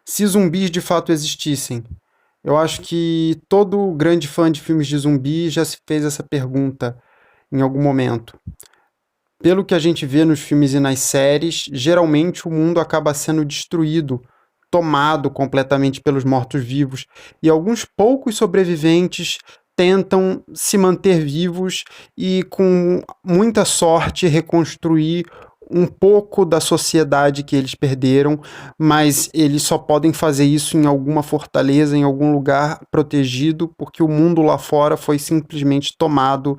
Se zumbis de fato existissem, eu acho que todo grande fã de filmes de zumbi já se fez essa pergunta em algum momento. Pelo que a gente vê nos filmes e nas séries, geralmente o mundo acaba sendo destruído, tomado completamente pelos mortos-vivos, e alguns poucos sobreviventes tentam se manter vivos e, com muita sorte, reconstruir um pouco da sociedade que eles perderam, mas eles só podem fazer isso em alguma fortaleza, em algum lugar protegido, porque o mundo lá fora foi simplesmente tomado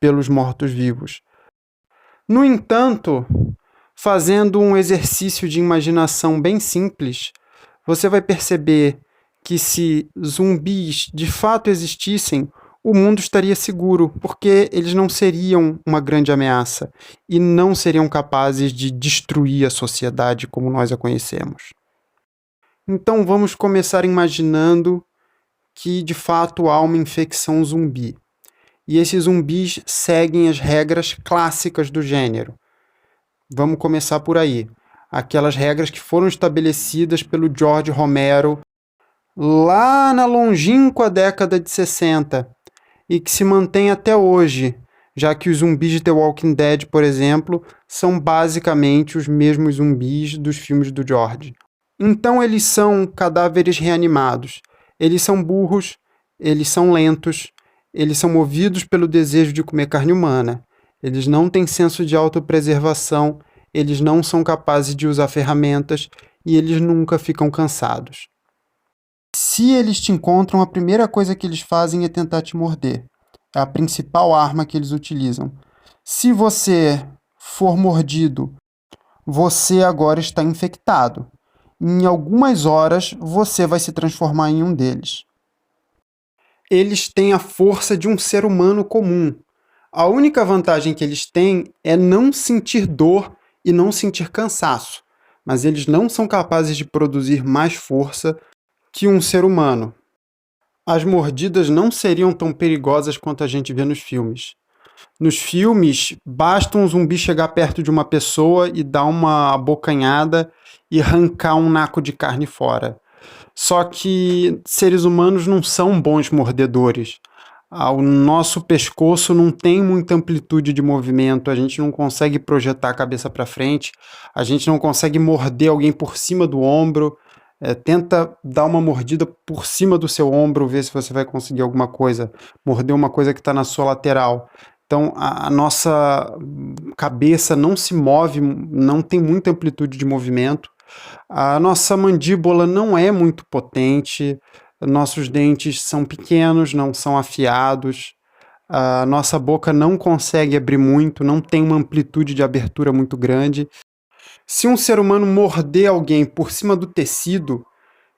pelos mortos-vivos. No entanto, fazendo um exercício de imaginação bem simples, você vai perceber que se zumbis de fato existissem, o mundo estaria seguro, porque eles não seriam uma grande ameaça e não seriam capazes de destruir a sociedade como nós a conhecemos. Então vamos começar imaginando que de fato há uma infecção zumbi. E esses zumbis seguem as regras clássicas do gênero. Vamos começar por aí. Aquelas regras que foram estabelecidas pelo George Romero lá na longínqua década de 60 e que se mantém até hoje, já que os zumbis de The Walking Dead, por exemplo, são basicamente os mesmos zumbis dos filmes do George. Então eles são cadáveres reanimados. Eles são burros, eles são lentos, eles são movidos pelo desejo de comer carne humana. Eles não têm senso de autopreservação, eles não são capazes de usar ferramentas e eles nunca ficam cansados. Se eles te encontram, a primeira coisa que eles fazem é tentar te morder. É a principal arma que eles utilizam. Se você for mordido, você agora está infectado. Em algumas horas, você vai se transformar em um deles. Eles têm a força de um ser humano comum. A única vantagem que eles têm é não sentir dor e não sentir cansaço, mas eles não são capazes de produzir mais força que um ser humano. As mordidas não seriam tão perigosas quanto a gente vê nos filmes. Nos filmes, basta um zumbi chegar perto de uma pessoa e dar uma abocanhada e arrancar um naco de carne fora. Só que seres humanos não são bons mordedores. O nosso pescoço não tem muita amplitude de movimento, a gente não consegue projetar a cabeça para frente, a gente não consegue morder alguém por cima do ombro. Tenta dar uma mordida por cima do seu ombro, ver se você vai conseguir alguma coisa, morder uma coisa que está na sua lateral. Então a nossa cabeça não se move, não tem muita amplitude de movimento. A nossa mandíbula não é muito potente, nossos dentes são pequenos, não são afiados, a nossa boca não consegue abrir muito, não tem uma amplitude de abertura muito grande. Se um ser humano morder alguém por cima do tecido,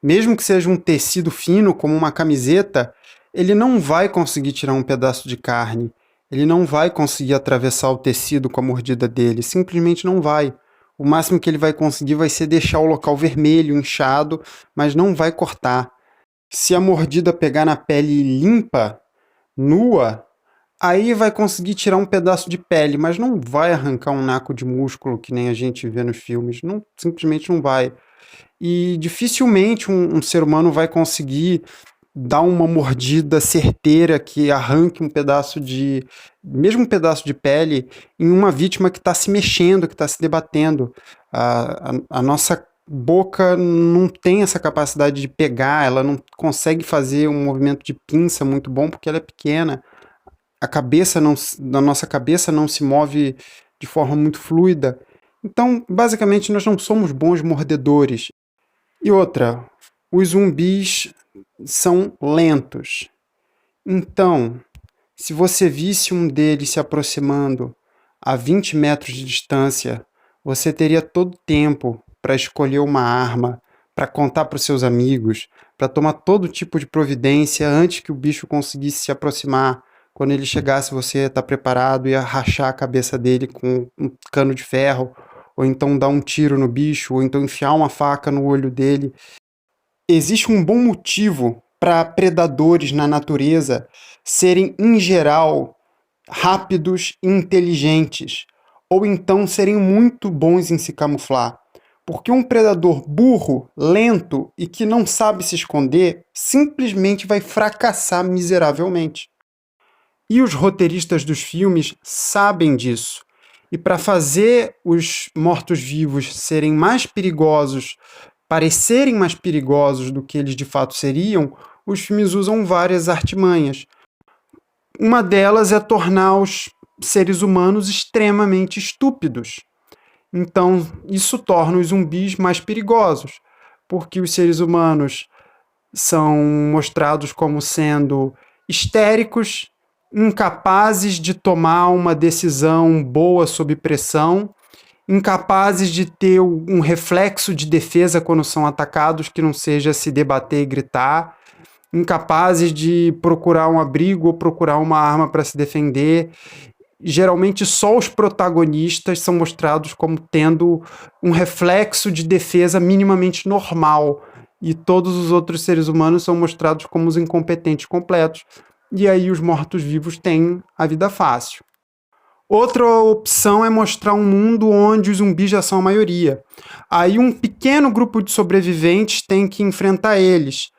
mesmo que seja um tecido fino, como uma camiseta, ele não vai conseguir tirar um pedaço de carne. Ele não vai conseguir atravessar o tecido com a mordida dele, simplesmente não vai. O máximo que ele vai conseguir vai ser deixar o local vermelho, inchado, mas não vai cortar. Se a mordida pegar na pele limpa, nua, aí vai conseguir tirar um pedaço de pele, mas não vai arrancar um naco de músculo que nem a gente vê nos filmes. Não, simplesmente não vai. E dificilmente um ser humano vai conseguir dar uma mordida certeira que arranque um pedaço de, mesmo um pedaço de pele, em uma vítima que está se mexendo, que está se debatendo. A nossa boca não tem essa capacidade de pegar, ela não consegue fazer um movimento de pinça muito bom porque ela é pequena. A cabeça não, a nossa cabeça não se move de forma muito fluida. Então, basicamente, nós não somos bons mordedores. E outra, os zumbis são lentos. Então, se você visse um deles se aproximando a 20 metros de distância, você teria todo o tempo para escolher uma arma, para contar para os seus amigos, para tomar todo tipo de providência antes que o bicho conseguisse se aproximar. Quando ele chegasse, você ia estar preparado, ia rachar a cabeça dele com um cano de ferro, ou então dar um tiro no bicho, ou então enfiar uma faca no olho dele. Existe um bom motivo para predadores na natureza serem, em geral, rápidos e inteligentes, ou então serem muito bons em se camuflar. Porque um predador burro, lento e que não sabe se esconder simplesmente vai fracassar miseravelmente. E os roteiristas dos filmes sabem disso. E para fazer os mortos-vivos serem mais perigosos, parecerem mais perigosos do que eles de fato seriam, os filmes usam várias artimanhas. Uma delas é tornar os seres humanos extremamente estúpidos. Então, isso torna os zumbis mais perigosos, porque os seres humanos são mostrados como sendo histéricos, incapazes de tomar uma decisão boa sob pressão, incapazes de ter um reflexo de defesa quando são atacados que não seja se debater e gritar, incapazes de procurar um abrigo ou procurar uma arma para se defender. Geralmente só os protagonistas são mostrados como tendo um reflexo de defesa minimamente normal, e todos os outros seres humanos são mostrados como os incompetentes completos, e aí os mortos-vivos têm a vida fácil. Outra opção é mostrar um mundo onde os zumbis já são a maioria. Aí um pequeno grupo de sobreviventes tem que enfrentar eles,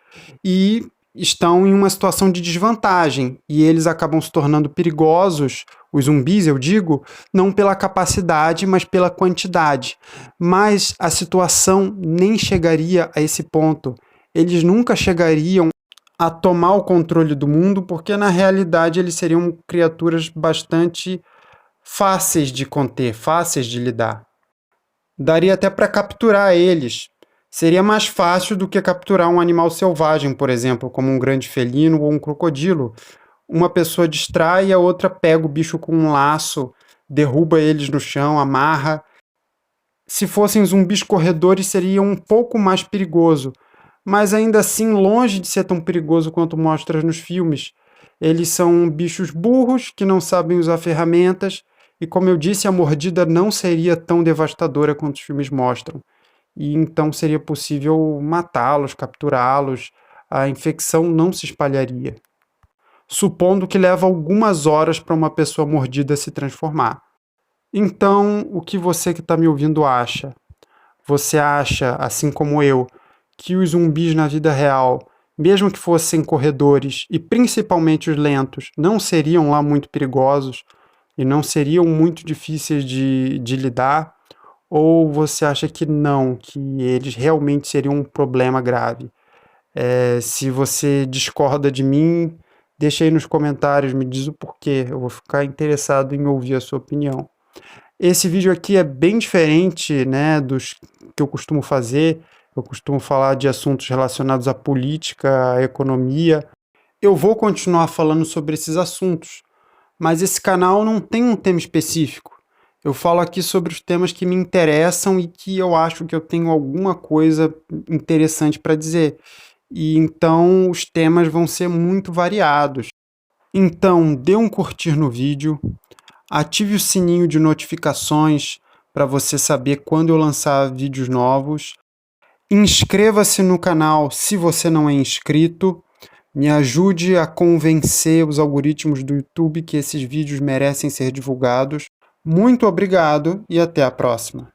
e estão em uma situação de desvantagem, e eles acabam se tornando perigosos, os zumbis, eu digo, não pela capacidade, mas pela quantidade. Mas a situação nem chegaria a esse ponto. Eles nunca chegariam a tomar o controle do mundo, porque na realidade eles seriam criaturas bastante fáceis de conter, fáceis de lidar. Daria até para capturar eles. Seria mais fácil do que capturar um animal selvagem, por exemplo, como um grande felino ou um crocodilo. Uma pessoa distrai e a outra pega o bicho com um laço, derruba eles no chão, amarra. Se fossem zumbis corredores, seria um pouco mais perigoso, mas ainda assim longe de ser tão perigoso quanto mostra nos filmes. Eles são bichos burros que não sabem usar ferramentas e, como eu disse, a mordida não seria tão devastadora quanto os filmes mostram. E então seria possível matá-los, capturá-los, a infecção não se espalharia. Supondo que leva algumas horas para uma pessoa mordida se transformar. Então, o que você que está me ouvindo acha? Você acha, assim como eu, que os zumbis na vida real, mesmo que fossem corredores e principalmente os lentos, não seriam lá muito perigosos e não seriam muito difíceis de lidar? Ou você acha que não, que eles realmente seriam um problema grave? Se você discorda de mim, deixa aí nos comentários, me diz o porquê. Eu vou ficar interessado em ouvir a sua opinião. Esse vídeo aqui é bem diferente, né, dos que eu costumo fazer. Eu costumo falar de assuntos relacionados à política, à economia. Eu vou continuar falando sobre esses assuntos, mas esse canal não tem um tema específico. Eu falo aqui sobre os temas que me interessam e que eu acho que eu tenho alguma coisa interessante para dizer. E então os temas vão ser muito variados. Então, dê um curtir no vídeo, ative o sininho de notificações para você saber quando eu lançar vídeos novos. Inscreva-se no canal se você não é inscrito. Me ajude a convencer os algoritmos do YouTube que esses vídeos merecem ser divulgados. Muito obrigado e até a próxima.